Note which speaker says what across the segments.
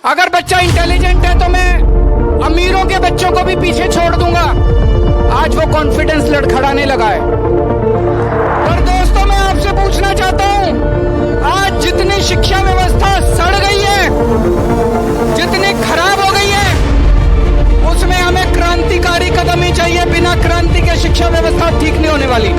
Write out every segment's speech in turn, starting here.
Speaker 1: अगर बच्चा इंटेलिजेंट है तो मैं अमीरों के बच्चों को भी पीछे छोड़ दूंगा। आज वो कॉन्फिडेंस लड़खड़ाने लगा है। पर दोस्तों, मैं आपसे पूछना चाहता हूं, आज जितनी शिक्षा व्यवस्था सड़ गई है, जितनी खराब हो गई है, उसमें हमें क्रांतिकारी कदम ही चाहिए। बिना क्रांति के शिक्षा व्यवस्था ठीक नहीं होने वाली।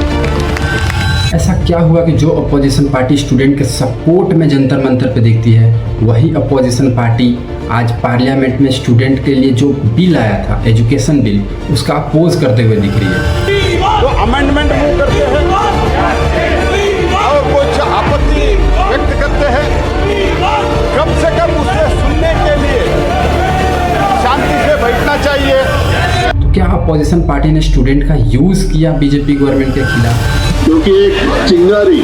Speaker 2: ऐसा क्या हुआ कि जो अपोजिशन पार्टी स्टूडेंट के सपोर्ट में जंतर मंतर पे देखती है, वही अपोजिशन पार्टी आज पार्लियामेंट में स्टूडेंट के लिए जो बिल आया था, एजुकेशन बिल, उसका अपोज करते हुए दिख रही है।
Speaker 3: तो अमेंडमेंट मूव करते हैं और कुछ आपत्ति व्यक्त करते हैं, कम से कम उसे सुनने के लिए शांति से बैठना चाहिए।
Speaker 2: तो क्या अपोजिशन पार्टी ने स्टूडेंट का यूज किया बीजेपी गवर्नमेंट के खिलाफ?
Speaker 4: क्योंकि एक चिंगारी,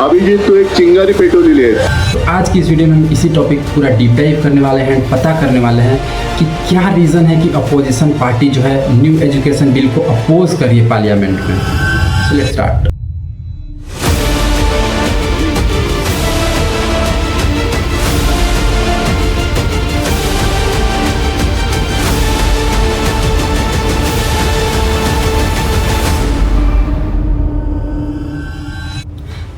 Speaker 4: अभिजीत तो एक चिंगारी पेट्रोल ले।
Speaker 2: तो आज की इस वीडियो में हम इसी टॉपिक पूरा डीप डाइव करने वाले हैं, पता करने वाले हैं कि क्या रीज़न है कि अपोजिशन पार्टी जो है न्यू एजुकेशन बिल को अपोज कर रही है पार्लियामेंट में। So let's start.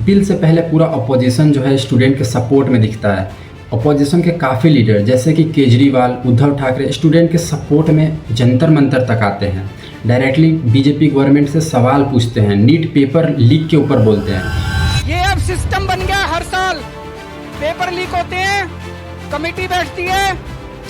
Speaker 2: बिल से पहले पूरा अपोजिशन जो है स्टूडेंट के सपोर्ट में दिखता है। अपोजिशन के काफ़ी लीडर जैसे कि केजरीवाल, उद्धव ठाकरे स्टूडेंट के सपोर्ट में जंतर मंतर तक आते हैं, डायरेक्टली बीजेपी गवर्नमेंट से सवाल पूछते हैं, नीट पेपर लीक के ऊपर बोलते हैं।
Speaker 1: ये अब सिस्टम बन गया, हर साल पेपर लीक होते हैं, कमेटी बैठती है,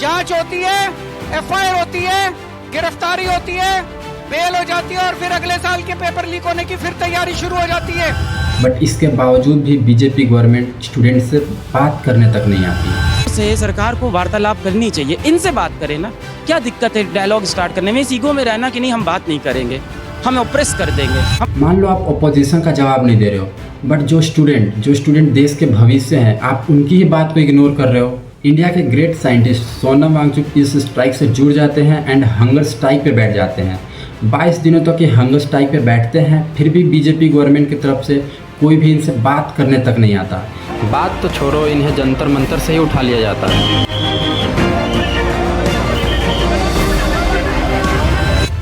Speaker 1: जांच होती है, एफआईआर होती है, गिरफ्तारी होती है, बेल हो जाती है और फिर अगले साल के पेपर लीक होने की फिर तैयारी शुरू हो जाती है।
Speaker 2: बट इसके बावजूद भी बीजेपी गवर्नमेंट स्टूडेंट से बात करने तक नहीं आती
Speaker 5: है। सरकार को वार्तालाप करनी चाहिए, इनसे बात करें ना, क्या दिक्कत है डायलॉग स्टार्ट करने में? इस ईगो में रहना कि नहीं हम बात नहीं करेंगे, हम ऑप्रेस कर देंगे।
Speaker 2: मान लो आप अपोजिशन का जवाब नहीं दे रहे हो, बट जो स्टूडेंट देश के भविष्य हैं, आप उनकी ही बात को इग्नोर कर रहे हो। इंडिया के ग्रेट साइंटिस्ट सोनम वांगचुक इस स्ट्राइक से जुड़ जाते हैं एंड हंगर स्ट्राइक पे बैठ जाते हैं। 22 दिनों तक ये हंगर स्ट्राइक पे बैठते हैं, फिर भी बीजेपी गवर्नमेंट की तरफ से कोई भी इनसे बात करने तक नहीं आता। बात तो छोड़ो, इन्हें जंतर मंतर से ही उठा लिया जाता है।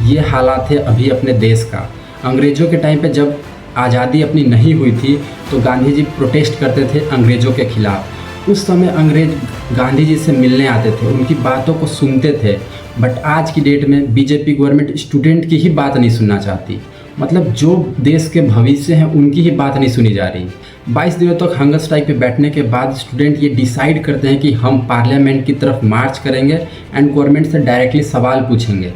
Speaker 2: ये हालात है अभी अपने देश का। अंग्रेज़ों के टाइम पे जब आज़ादी अपनी नहीं हुई थी तो गांधी जी प्रोटेस्ट करते थे अंग्रेज़ों के खिलाफ। उस समय अंग्रेज गांधी जी से मिलने आते थे, उनकी बातों को सुनते थे। बट आज की डेट में बीजेपी गवर्नमेंट स्टूडेंट की ही बात नहीं सुनना चाहती। मतलब जो देश के भविष्य हैं उनकी ही बात नहीं सुनी जा रही। 22 दिनों तक हंगर स्ट्राइक पे बैठने के बाद स्टूडेंट ये डिसाइड करते हैं कि हम पार्लियामेंट की तरफ मार्च करेंगे एंड गवर्नमेंट से डायरेक्टली सवाल पूछेंगे।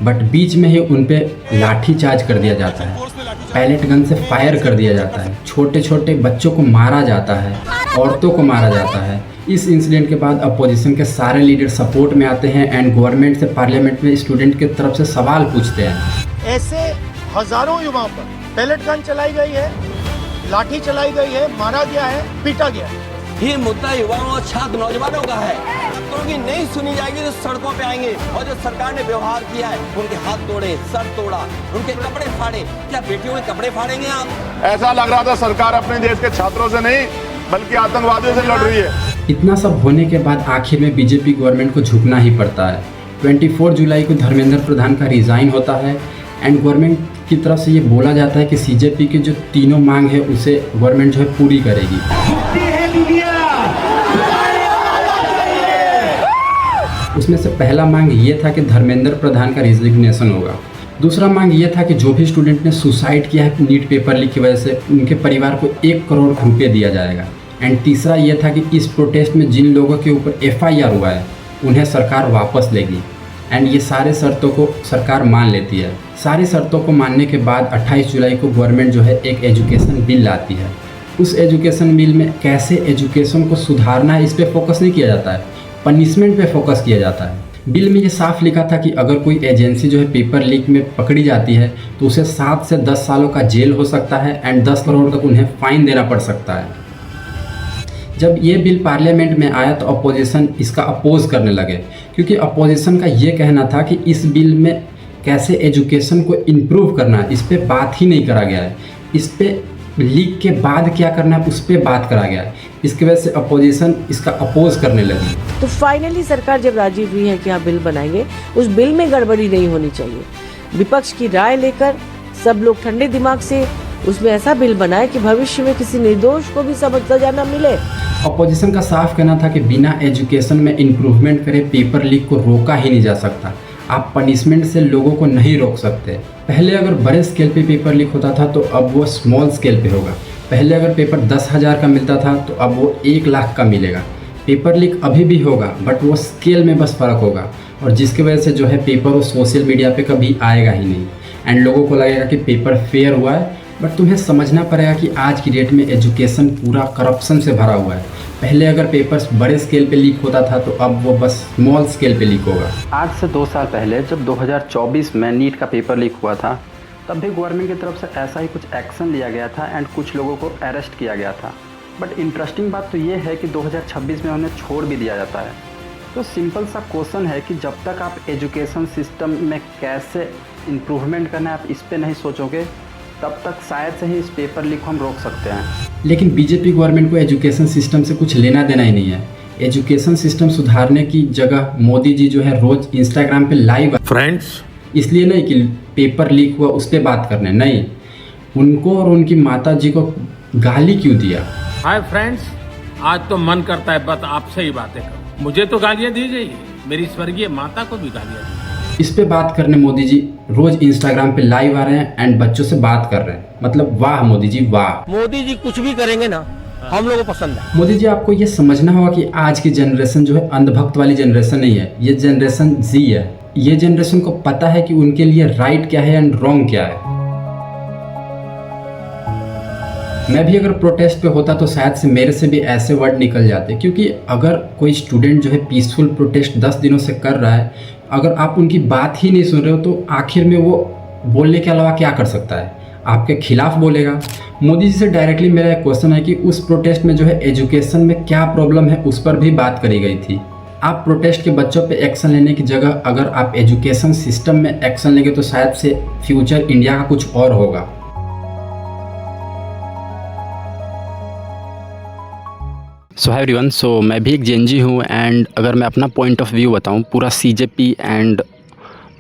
Speaker 2: बट बीच में ही उन पे लाठी चार्ज कर दिया जाता है, पैलेट गन से फायर कर दिया जाता है, छोटे छोटे बच्चों को मारा जाता है, औरतों को मारा जाता है। इस इंसिडेंट के बाद अपोजिशन के सारे लीडर सपोर्ट में आते हैं एंड गवर्नमेंट से पार्लियामेंट में स्टूडेंट की तरफ से सवाल पूछते हैं।
Speaker 6: ऐसे हजारों युवाओं पर पैलेट गन चलाई गई है, लाठी चलाई गई है, मारा गया है, पीटा गया है।
Speaker 7: ये मुद्दा युवाओं और छात्र नौजवानों का है। क्योंकि नहीं सुनी जाएगी तो सड़कों पे आएंगे और जो सरकार ने व्यवहार किया है, उनके हाथ तोड़े, सर तोड़ा, उनके कपड़े फाड़े। क्या बेटियों के कपड़े फाड़ेंगे आप?
Speaker 3: ऐसा लग रहा था सरकार अपने देश के छात्रों से नहीं बल्कि आतंकवादियों से लड़ रही है।
Speaker 2: इतना सब होने के बाद आखिर में बीजेपी गवर्नमेंट को झुकना ही पड़ता है। 24 जुलाई को धर्मेंद्र प्रधान का रिजाइन होता है एंड गवर्नमेंट की तरफ से ये बोला जाता है कि सीजेपी की जो तीनों मांग है उसे गवर्नमेंट जो है पूरी करेगी। उसमें से पहला मांग ये था कि धर्मेंद्र प्रधान का रिजिग्नेशन होगा। दूसरा मांग ये था कि जो भी स्टूडेंट ने सुसाइड किया है नीट पेपर लीक की वजह से, उनके परिवार को 1 करोड़ रुपये दिया जाएगा। एंड तीसरा ये था कि इस प्रोटेस्ट में जिन लोगों के ऊपर एफआईआर हुआ है उन्हें सरकार वापस लेगी। एंड ये सारे शर्तों को सरकार मान लेती है। सारी शर्तों को मानने के बाद 28 जुलाई को गवर्नमेंट जो है एक एजुकेशन बिल लाती है। उस एजुकेशन बिल में कैसे एजुकेशन को सुधारना है इस पर फोकस नहीं किया जाता है, पनिशमेंट पे फोकस किया जाता है। बिल में ये साफ लिखा था कि अगर कोई एजेंसी जो है पेपर लीक में पकड़ी जाती है तो उसे 7 से 10 सालों का जेल हो सकता है एंड 10 करोड़ तक उन्हें फाइन देना पड़ सकता है। जब ये बिल पार्लियामेंट में आया तो अपोजिशन इसका अपोज करने लगे, क्योंकि अपोजिशन का ये कहना था कि इस बिल में कैसे एजुकेशन को इम्प्रूव करना है इस पर बात ही नहीं करा गया है। इस पर लीक के बाद क्या करना है उस पर बात करा गया है। इसकी वजह से अपोजिशन इसका अपोज करने लगी।
Speaker 8: तो फाइनली सरकार जब राजी हुई है कि हाँ बिल बनाएंगे, उस बिल में गड़बड़ी नहीं होनी चाहिए। विपक्ष की राय लेकर सब लोग ठंडे दिमाग से उसमें ऐसा बिल बनाए कि भविष्य में किसी निर्दोष को भी सजा न मिले।
Speaker 2: अपोजिशन का साफ कहना था कि बिना एजुकेशन में इम्प्रूवमेंट करे पेपर लीक को रोका ही नहीं जा सकता। आप पनिशमेंट से लोगों को नहीं रोक सकते। पहले अगर बड़े स्केल पे पेपर लीक होता था तो अब वो स्मॉल स्केल पे होगा। पहले अगर पेपर 10,000 का मिलता था तो अब वो 1 लाख का मिलेगा। पेपर लीक अभी भी होगा बट वो स्केल में बस फ़र्क होगा, और जिसकी वजह से जो है पेपर वो सोशल मीडिया पे कभी आएगा ही नहीं एंड लोगों को लगेगा कि पेपर फेयर हुआ है। बट तुम्हें समझना पड़ेगा कि आज की डेट में एजुकेशन पूरा करप्शन से भरा हुआ है। पहले अगर पेपर्स बड़े स्केल पे लीक होता था तो अब वो बस स्मॉल स्केल पे लीक होगा।
Speaker 9: आज से 2 साल पहले जब 2024 में नीट का पेपर लीक हुआ था तब भी गवर्नमेंट की तरफ से ऐसा ही कुछ एक्शन लिया गया था एंड कुछ लोगों को अरेस्ट किया गया था। बट इंटरेस्टिंग बात तो ये है कि 2026 में उन्हें छोड़ भी दिया जाता है। तो सिंपल सा क्वेश्चन है कि जब तक आप एजुकेशन सिस्टम में कैसे इम्प्रूवमेंट करना है आप इस पर नहीं सोचोगे तब तक शायद से ही इस पेपर लीक को हम रोक सकते हैं।
Speaker 2: लेकिन बीजेपी गवर्नमेंट को एजुकेशन सिस्टम से कुछ लेना देना ही नहीं है। एजुकेशन सिस्टम सुधारने की जगह मोदी जी जो है रोज इंस्टाग्राम पे लाइव
Speaker 3: फ्रेंड्स,
Speaker 2: इसलिए नहीं कि पेपर लीक हुआ उस पर बात करने, नहीं, उनको और उनकी माता जी को गाली क्यों दिया।
Speaker 10: हाय फ्रेंड्स, आज तो मन करता है बस आपसे ही बातें करूं। मुझे तो गालियां दी गई, मेरी स्वर्गीय माता को भी गालियां दी।
Speaker 2: इस पे बात करने मोदी जी रोज इंस्टाग्राम पे लाइव आ रहे हैं एंड बच्चों से बात कर रहे हैं। मतलब वाह मोदी जी वाह।
Speaker 6: मोदी जी कुछ भी करेंगे ना हम लोगों को पसंद है।
Speaker 2: मोदी जी आपको ये समझना होगा कि आज की जनरेशन जो है अंधभक्त वाली जनरेशन नहीं है, ये जनरेशन जी है। ये जनरेशन को पता है कि उनके लिए राइट क्या है एंड रॉन्ग क्या है। मैं भी अगर प्रोटेस्ट पे होता तो शायद से मेरे से भी ऐसे वर्ड निकल जाते, क्योंकि अगर कोई स्टूडेंट जो है पीसफुल प्रोटेस्ट 10 दिनों से कर रहा है, अगर आप उनकी बात ही नहीं सुन रहे हो तो आखिर में वो बोलने के अलावा क्या कर सकता है, आपके खिलाफ बोलेगा। मोदी जी से डायरेक्टली मेरा एक क्वेश्चन है कि उस प्रोटेस्ट में जो है एजुकेशन में क्या प्रॉब्लम है उस पर भी बात करी गई थी। आप प्रोटेस्ट के बच्चों पे एक्शन लेने की जगह अगर आप एजुकेशन सिस्टम में एक्शन लेंगे तो शायद से फ्यूचर इंडिया का कुछ और होगा।
Speaker 9: सो हाय एवरीवन, सो मैं भी एक जेएनजी हूँ एंड अगर मैं अपना पॉइंट ऑफ व्यू बताऊँ पूरा सीजेपी एंड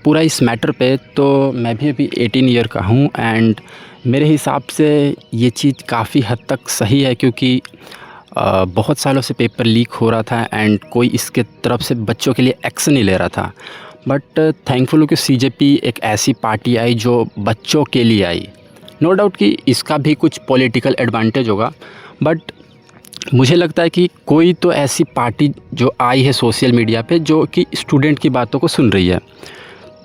Speaker 9: पूरा इस मैटर पे, तो मैं भी अभी 18 ईयर का हूँ एंड मेरे हिसाब से ये चीज़ काफ़ी हद तक सही है, क्योंकि बहुत सालों से पेपर लीक हो रहा था एंड कोई इसके तरफ से बच्चों के लिए एक्शन नहीं ले रहा था। बट थैंकफुल हूँ कि सीजेपी एक ऐसी पार्टी आई जो बच्चों के लिए आई। नो डाउट कि इसका भी कुछ पॉलिटिकल एडवांटेज होगा, बट मुझे लगता है कि कोई तो ऐसी पार्टी जो आई है सोशल मीडिया पे जो कि स्टूडेंट की बातों को सुन रही है।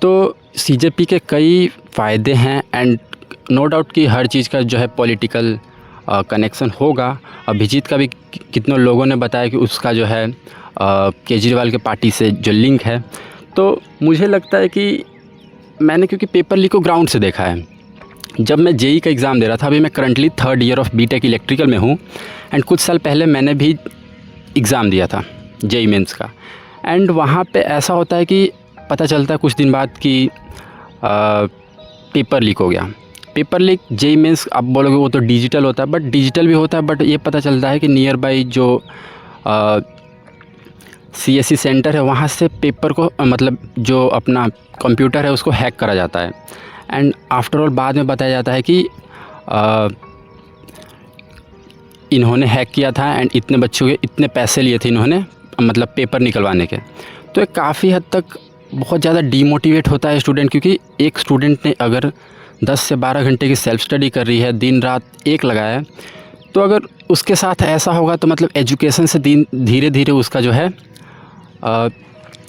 Speaker 9: तो सीजेपी के कई फ़ायदे हैं एंड नो डाउट कि हर चीज़ का जो है पॉलिटिकल कनेक्शन होगा। अभिजीत का भी कितनों लोगों ने बताया कि उसका जो है केजरीवाल के पार्टी से जो लिंक है। तो मुझे लगता है कि मैंने क्योंकि पेपर लीक को ग्राउंड से देखा है। जब मैं जेई का एग्ज़ाम दे रहा था, अभी मैं currently 3rd year of BTech electrical में हूँ एंड कुछ साल पहले मैंने भी एग्ज़ाम दिया था जेई मेंस का। एंड वहाँ पे ऐसा होता है कि पता चलता है कुछ दिन बाद कि पेपर लीक हो गया। पेपर लीक जेई मेंस आप बोलोगे वो तो डिजिटल होता है, बट डिजिटल भी होता है, बट ये पता चलता है कि नियर बाई जो सीएससी सेंटर है वहाँ से पेपर को मतलब जो अपना कंप्यूटर है उसको हैक करा जाता है। एंड आफ्टर ऑल बाद में बताया जाता है कि इन्होंने हैक किया था एंड इतने बच्चों के इतने पैसे लिए थे इन्होंने, मतलब पेपर निकलवाने के। तो काफ़ी हद तक बहुत ज़्यादा डीमोटिवेट होता है स्टूडेंट, क्योंकि एक स्टूडेंट ने अगर 10 से 12 घंटे की सेल्फ स्टडी कर रही है, दिन रात एक लगाया है, तो अगर उसके साथ ऐसा होगा तो मतलब एजुकेशन से धीरे धीरे उसका जो है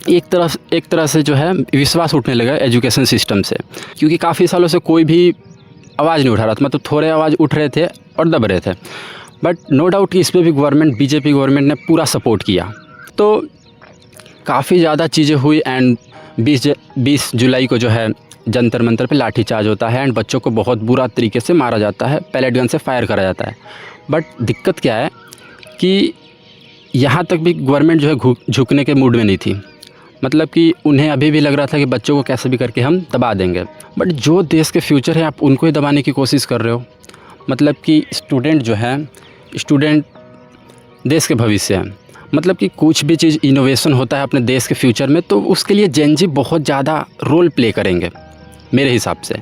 Speaker 9: एक तरह से जो है विश्वास उठने लगा एजुकेशन सिस्टम से, क्योंकि काफ़ी सालों से कोई भी आवाज़ नहीं उठा रहा था, मतलब थोड़े आवाज़ उठ रहे थे और दब रहे थे। बट नो डाउट कि इसमें भी गवर्नमेंट बीजेपी गवर्नमेंट ने पूरा सपोर्ट किया। तो काफ़ी ज़्यादा चीज़ें हुई एंड 20 जुलाई को जो है जंतर मंतर पे लाठीचार्ज होता है एंड बच्चों को बहुत बुरा तरीके से मारा जाता है, पैलेट गन से फायर करा जाता है। बट दिक्कत क्या है कि यहाँ तक भी गवर्नमेंट जो है झुकने के मूड में नहीं थी, मतलब कि उन्हें अभी भी लग रहा था कि बच्चों को कैसे भी करके हम दबा देंगे। बट जो देश के फ्यूचर है आप उनको ही दबाने की कोशिश कर रहे हो। मतलब कि स्टूडेंट जो है, स्टूडेंट देश के भविष्य है। मतलब कि कुछ भी चीज़ इनोवेशन होता है अपने देश के फ्यूचर में, तो उसके लिए जेन जी बहुत ज़्यादा रोल प्ले करेंगे मेरे हिसाब से।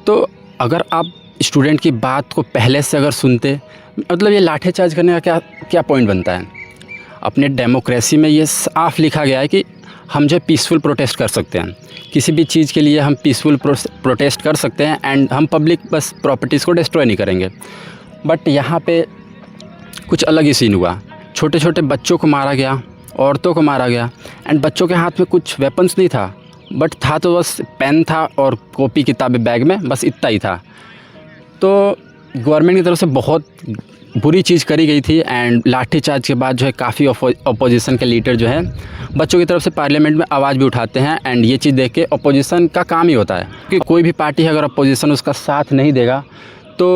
Speaker 9: तो अगर आप स्टूडेंट की बात को पहले से अगर सुनते, मतलब ये लाठीचार्ज करने का क्या पॉइंट बनता है? अपने डेमोक्रेसी में ये साफ लिखा गया है कि हम जो पीसफुल प्रोटेस्ट कर सकते हैं, किसी भी चीज़ के लिए हम पीसफुल प्रोटेस्ट कर सकते हैं एंड हम पब्लिक बस प्रॉपर्टीज़ को डिस्ट्रॉय नहीं करेंगे। बट यहाँ पे कुछ अलग ही सीन हुआ। छोटे छोटे बच्चों को मारा गया, औरतों को मारा गया एंड बच्चों के हाथ में कुछ वेपन्स नहीं था, बट था तो बस पेन था और कॉपी किताबें बैग में, बस इतना ही था। तो गवर्नमेंट की तरफ से बहुत बुरी चीज़ करी गई थी एंड लाठीचार्ज के बाद जो है काफ़ी अपोजिशन के लीडर जो है बच्चों की तरफ से पार्लियामेंट में आवाज़ भी उठाते हैं एंड ये चीज़ देख के अपोजिशन का काम ही होता है कि कोई भी पार्टी अगर अपोजिशन उसका साथ नहीं देगा तो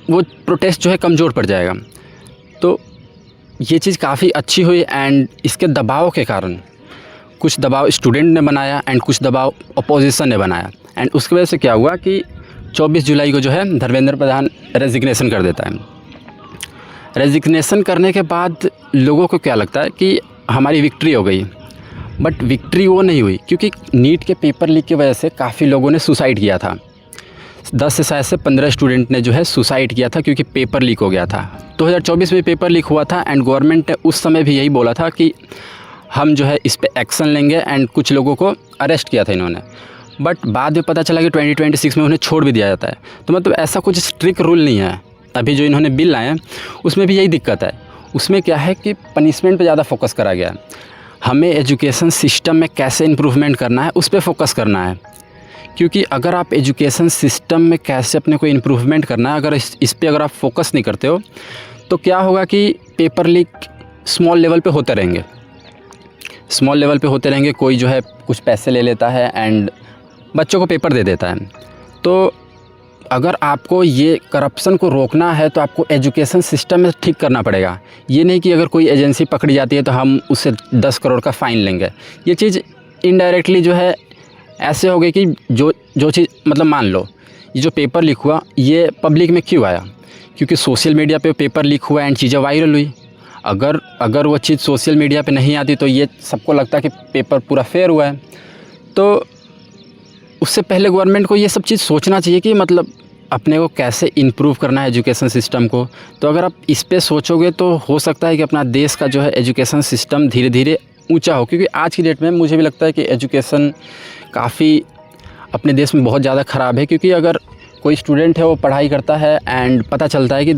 Speaker 9: वो प्रोटेस्ट जो है कमज़ोर पड़ जाएगा। तो ये चीज़ काफ़ी अच्छी हुई एंड इसके दबाव के कारण कुछ दबाव स्टूडेंट ने बनाया एंड कुछ दबाव अपोजिशन ने बनाया एंड उसकी वजह से क्या हुआ कि 24 जुलाई को जो है धर्मेंद्र प्रधान रेजिग्नेशन कर देता है। रेजिग्नेशन करने के बाद लोगों को क्या लगता है कि हमारी विक्ट्री हो गई, बट विक्ट्री वो नहीं हुई क्योंकि नीट के पेपर लीक की वजह से काफ़ी लोगों ने सुसाइड किया था। 10 से शायद से 15 स्टूडेंट ने जो है सुसाइड किया था क्योंकि पेपर लीक हो गया था। 2024 में पेपर लीक हुआ था एंड गवर्नमेंट ने उस समय भी यही बोला था कि हम जो है इस पे एक्शन लेंगे एंड कुछ लोगों को अरेस्ट किया था इन्होंने, बट बाद में पता चला कि 2026 में उन्हें छोड़ भी दिया जाता है। तो मतलब ऐसा कुछ स्ट्रिक्ट रूल नहीं है। अभी जो इन्होंने बिल लाए हैं उसमें भी यही दिक्कत है। उसमें क्या है कि पनिशमेंट पे ज़्यादा फोकस करा गया है। हमें एजुकेशन सिस्टम में कैसे इम्प्रूवमेंट करना है उस पर फोकस करना है, क्योंकि अगर आप एजुकेशन सिस्टम में कैसे अपने को इम्प्रूवमेंट करना है, अगर इस पे अगर आप फोकस नहीं करते हो तो क्या होगा कि पेपर लीक स्मॉल लेवल पे होते रहेंगे, स्मॉल लेवल पे होते रहेंगे। कोई जो है कुछ पैसे ले लेता है एंड बच्चों को पेपर दे देता है। तो अगर आपको ये करप्शन को रोकना है तो आपको एजुकेशन सिस्टम में ठीक करना पड़ेगा। ये नहीं कि अगर कोई एजेंसी पकड़ी जाती है तो हम उससे 10 करोड़ का फ़ाइन लेंगे। ये चीज़ इनडायरेक्टली जो है ऐसे हो गई कि जो चीज़ मतलब मान लो ये जो पेपर लीक हुआ ये पब्लिक में क्यों आया, क्योंकि सोशल मीडिया पे पेपर लीक हुआ एंड चीज़ें वायरल हुई। अगर वो चीज़ सोशल मीडिया पे नहीं आती तो ये सबको लगता कि पेपर पूरा फेयर हुआ है। तो उससे पहले गवर्नमेंट को ये सब चीज़ सोचना चाहिए कि मतलब अपने को कैसे इम्प्रूव करना है एजुकेशन सिस्टम को। तो अगर आप इस पे सोचोगे तो हो सकता है कि अपना देश का जो है एजुकेशन सिस्टम धीरे धीरे ऊंचा हो, क्योंकि आज की डेट में मुझे भी लगता है कि एजुकेशन काफ़ी अपने देश में बहुत ज़्यादा ख़राब है। क्योंकि अगर कोई स्टूडेंट है वो पढ़ाई करता है एंड पता चलता है कि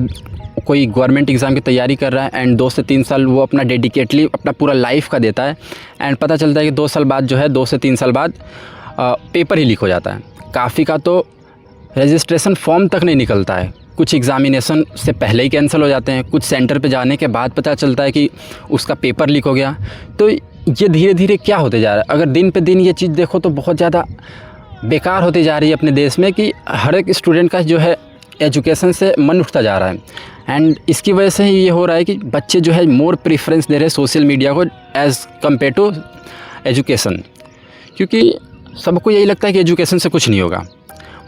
Speaker 9: कोई गवर्नमेंट एग्ज़ाम की तैयारी कर रहा है एंड 2 से 3 साल वो अपना डेडिकेटली अपना पूरा लाइफ का देता है एंड पता चलता है कि 2 साल बाद जो है 2 से 3 साल बाद पेपर ही लीक हो जाता है। काफ़ी का तो रजिस्ट्रेशन फॉर्म तक नहीं निकलता है, कुछ एग्ज़ामिनेशन से पहले ही कैंसिल हो जाते हैं, कुछ सेंटर पे जाने के बाद पता चलता है कि उसका पेपर लीक हो गया। तो ये धीरे धीरे क्या होते जा रहा है, अगर दिन पे दिन ये चीज़ देखो तो बहुत ज़्यादा बेकार होती जा रही है अपने देश में कि हर एक स्टूडेंट का जो है एजुकेशन से मन उठता जा रहा है एंड इसकी वजह से ही ये हो रहा है कि बच्चे जो है मोर प्रेफरेंस दे रहे हैं सोशल मीडिया को एज़ कम्पेयर टू एजुकेशन, क्योंकि सबको यही लगता है कि एजुकेशन से कुछ नहीं होगा।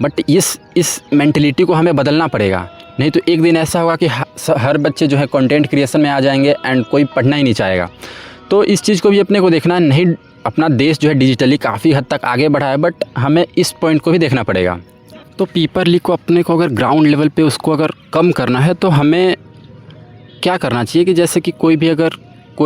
Speaker 9: बट इस मेंटलिटी को हमें बदलना पड़ेगा, नहीं तो एक दिन ऐसा होगा कि हर बच्चे जो है कंटेंट क्रिएशन में आ जाएंगे एंड कोई पढ़ना ही नहीं चाहेगा। तो इस चीज़ को भी अपने को देखना है। नहीं, अपना देश जो है डिजिटली काफ़ी हद तक आगे बढ़ा है, बट हमें इस पॉइंट को भी देखना पड़ेगा। तो पेपर लीक को अपने को अगर ग्राउंड लेवल पे उसको अगर कम करना है तो हमें क्या करना चाहिए कि जैसे कि कोई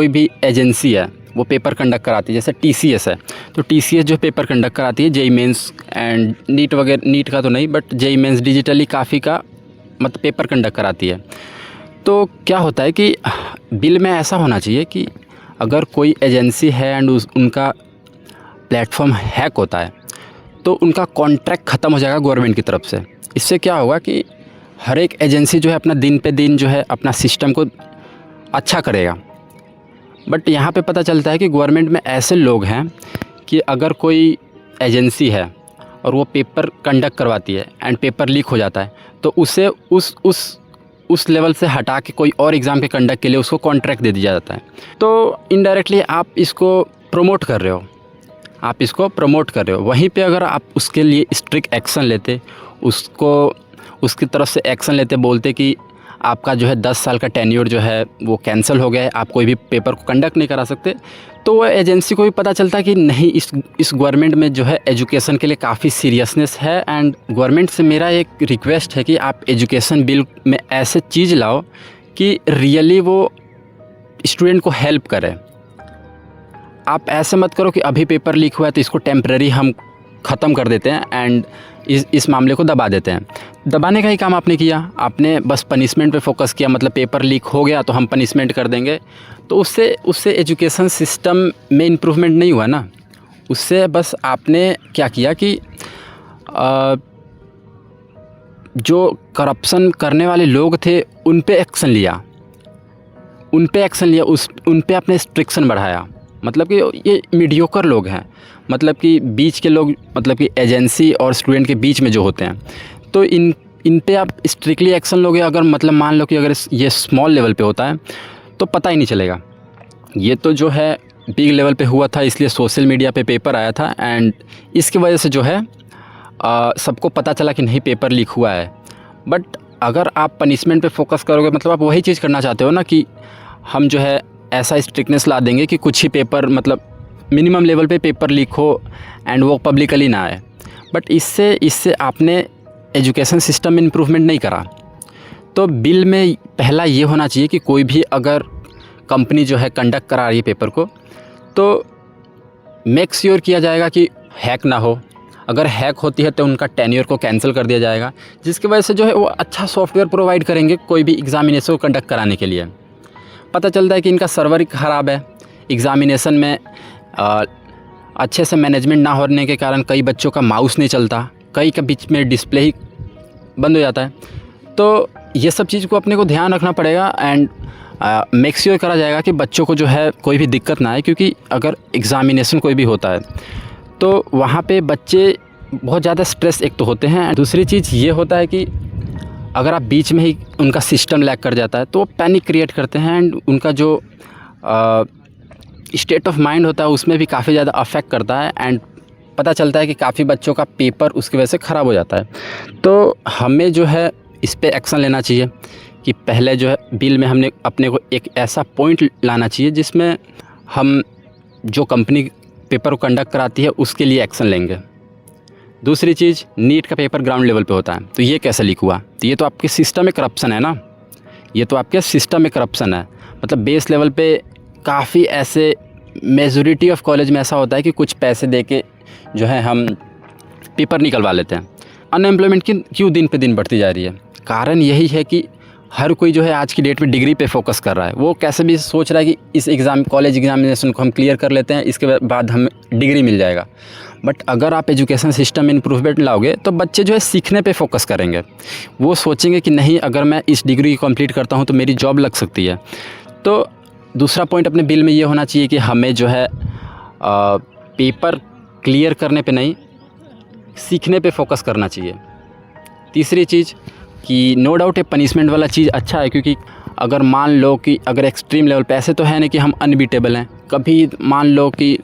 Speaker 9: भी एजेंसी है वो पेपर कंडक्ट कराती है, जैसे TCS है तो TCS जो पेपर कंडक्ट कराती है JEE मेंस एंड नीट वगैरह, नीट का तो नहीं बट JEE मेंस डिजिटली काफ़ी का मतलब पेपर कंडक्ट कराती है। तो क्या होता है कि बिल में ऐसा होना चाहिए कि अगर कोई एजेंसी है एंड उनका प्लेटफॉर्म हैक होता है तो उनका कॉन्ट्रैक्ट ख़त्म हो जाएगा गवर्नमेंट की तरफ से। इससे क्या होगा कि हर एक एजेंसी जो है अपना दिन पे दिन जो है अपना सिस्टम को अच्छा करेगा। बट यहाँ पे पता चलता है कि गवर्नमेंट में ऐसे लोग हैं कि अगर कोई एजेंसी है और वो पेपर कंडक्ट करवाती है एंड पेपर लीक हो जाता है तो उसे उस लेवल से हटा के कोई और एग्ज़ाम के कंडक्ट के लिए उसको कॉन्ट्रैक्ट दे दिया जाता है। तो इनडायरेक्टली आप इसको प्रमोट कर रहे हो, वहीं पे अगर आप उसके लिए स्ट्रिक्ट एक्शन लेते, उसकी तरफ से एक्शन लेते, बोलते कि आपका जो है 10 साल का टेन्योर जो है वो कैंसिल हो गया है, आप कोई भी पेपर को कंडक्ट नहीं करा सकते। तो वो एजेंसी को भी पता चलता कि नहीं, इस गवर्नमेंट में जो है एजुकेशन के लिए काफ़ी सीरियसनेस है। एंड गवर्नमेंट से मेरा एक रिक्वेस्ट है कि आप एजुकेशन बिल में ऐसे चीज़ लाओ कि रियली वो स्टूडेंट को हेल्प करे। आप ऐसे मत करो कि अभी पेपर लीक हुआ है तो इसको टेम्पररी हम ख़त्म कर देते हैं एंड इस मामले को दबा देते हैं। दबाने का ही काम आपने किया, आपने बस पनिशमेंट पे फोकस किया, मतलब पेपर लीक हो गया तो हम पनिशमेंट कर देंगे, तो उससे एजुकेशन सिस्टम में इम्प्रूवमेंट नहीं हुआ ना। उससे बस आपने क्या किया कि जो करप्शन करने वाले लोग थे उन पे एक्शन लिया, उन पे आपने स्ट्रिक्शन बढ़ाया। मतलब कि ये मीडियोकर लोग हैं, मतलब कि बीच के लोग, मतलब कि एजेंसी और स्टूडेंट के बीच में जो होते हैं, तो इन पे आप स्ट्रिक्टली एक्शन लोगे। अगर मतलब मान लो कि अगर ये स्मॉल लेवल पे होता है तो पता ही नहीं चलेगा। ये तो जो है बिग लेवल पे हुआ था, इसलिए सोशल मीडिया पे पेपर आया था एंड इसकी वजह से जो है सबको पता चला कि नहीं पेपर लीक हुआ है। बट अगर आप पनिशमेंट पे फोकस करोगे, मतलब आप वही चीज़ करना चाहते हो ना कि हम जो है ऐसा स्ट्रिक्टनेस ला देंगे कि कुछ ही पेपर, मतलब मिनिमम लेवल पे पेपर लीक हो एंड वो पब्लिकली ना आए। बट इससे आपने एजुकेशन सिस्टम में इम्प्रूवमेंट नहीं करा। तो बिल में पहला ये होना चाहिए कि कोई भी अगर कंपनी जो है कंडक्ट करा रही है पेपर को, तो मेक श्योर किया जाएगा कि हैक ना हो। अगर हैक होती है तो उनका टेन्योर को कैंसिल कर दिया जाएगा, जिसकी वजह से जो है वो अच्छा सॉफ्टवेयर प्रोवाइड करेंगे कोई भी एग्ज़ामिनेशन को कंडक्ट कराने के लिए। पता चलता है कि इनका सर्वर ही ख़राब है, एग्ज़ामिनेशन में अच्छे से मैनेजमेंट ना होने के कारण कई बच्चों का माउस नहीं चलता, कई के बीच में डिस्प्ले ही बंद हो जाता है। तो ये सब चीज़ को अपने को ध्यान रखना पड़ेगा एंड मेक श्योर करा जाएगा कि बच्चों को जो है कोई भी दिक्कत ना आए, क्योंकि अगर एग्ज़ामिनेशन कोई भी होता है तो वहाँ पे बच्चे बहुत ज़्यादा स्ट्रेस एक तो होते हैं। दूसरी चीज़ ये होता है कि अगर आप बीच में ही उनका सिस्टम लैग कर जाता है तो वो पैनिक क्रिएट करते हैं एंड उनका जो स्टेट ऑफ माइंड होता है उसमें भी काफ़ी ज़्यादा अफेक्ट करता है एंड पता चलता है कि काफ़ी बच्चों का पेपर उसकी वजह से ख़राब हो जाता है। तो हमें जो है इस पे एक्शन लेना चाहिए कि पहले जो है बिल में हमने अपने को एक ऐसा पॉइंट लाना चाहिए जिसमें हम जो कंपनी पेपर को कंडक्ट कराती है उसके लिए एक्शन लेंगे। दूसरी चीज़, नीट का पेपर ग्राउंड लेवल पे होता है, तो ये कैसे लीक हुआ? तो ये तो आपके सिस्टम में करप्शन है ना, ये तो आपके सिस्टम में करप्शन है। मतलब बेस लेवल पे काफ़ी ऐसे मेजॉरिटी ऑफ कॉलेज में ऐसा होता है कि कुछ पैसे दे के जो है हम पेपर निकलवा लेते हैं। अनएम्प्लॉयमेंट क्यों दिन पे दिन बढ़ती जा रही है? कारण यही है कि हर कोई जो है आज की डेट में डिग्री पे फोकस कर रहा है। वो कैसे भी सोच रहा है कि इस कॉलेज एग्जामिनेशन को हम क्लियर कर लेते हैं, इसके बाद हमें डिग्री मिल जाएगा। बट अगर आप एजुकेशन सिस्टम में इम्प्रूवमेंट लाओगे तो बच्चे जो है सीखने पे फोकस करेंगे। वो सोचेंगे कि नहीं, अगर मैं इस डिग्री को कंप्लीट करता हूँ तो मेरी जॉब लग सकती है। तो दूसरा पॉइंट अपने बिल में ये होना चाहिए कि हमें जो है पेपर क्लियर करने पे नहीं, सीखने पे फोकस करना चाहिए। तीसरी चीज़ कि नो डाउट ये पनिशमेंट वाला चीज़ अच्छा है, क्योंकि अगर मान लो कि अगर एक्सट्रीम लेवल पे, ऐसे तो है नहीं कि हम अनबीटेबल हैं, कभी मान लो कि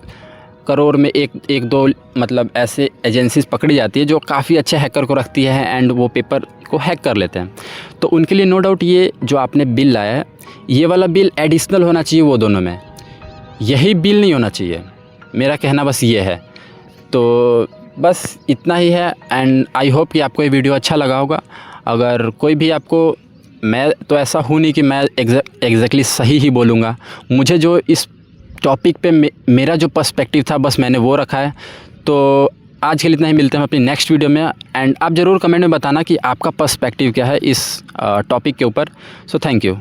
Speaker 9: करोड़ में एक दो मतलब ऐसे एजेंसीज पकड़ी जाती है जो काफ़ी अच्छे हैकर को रखती है एंड वो पेपर को हैक कर लेते हैं, तो उनके लिए नो डाउट ये जो आपने बिल लाया है, ये वाला बिल एडिशनल होना चाहिए वो दोनों में, यही बिल नहीं होना चाहिए। मेरा कहना बस ये है। तो बस इतना ही है एंड आई होप कि आपको ये वीडियो अच्छा लगा होगा। अगर कोई भी आपको, मैं तो ऐसा हूँ नहीं कि मैं एग्जैक्टली सही ही बोलूँगा, मुझे जो इस टॉपिक पे मेरा जो पर्सपेक्टिव था बस मैंने वो रखा है। तो आज के लिए इतना ही, मिलते हैं अपनी नेक्स्ट वीडियो में एंड आप ज़रूर कमेंट में बताना कि आपका पर्सपेक्टिव क्या है इस टॉपिक के ऊपर। So thank you.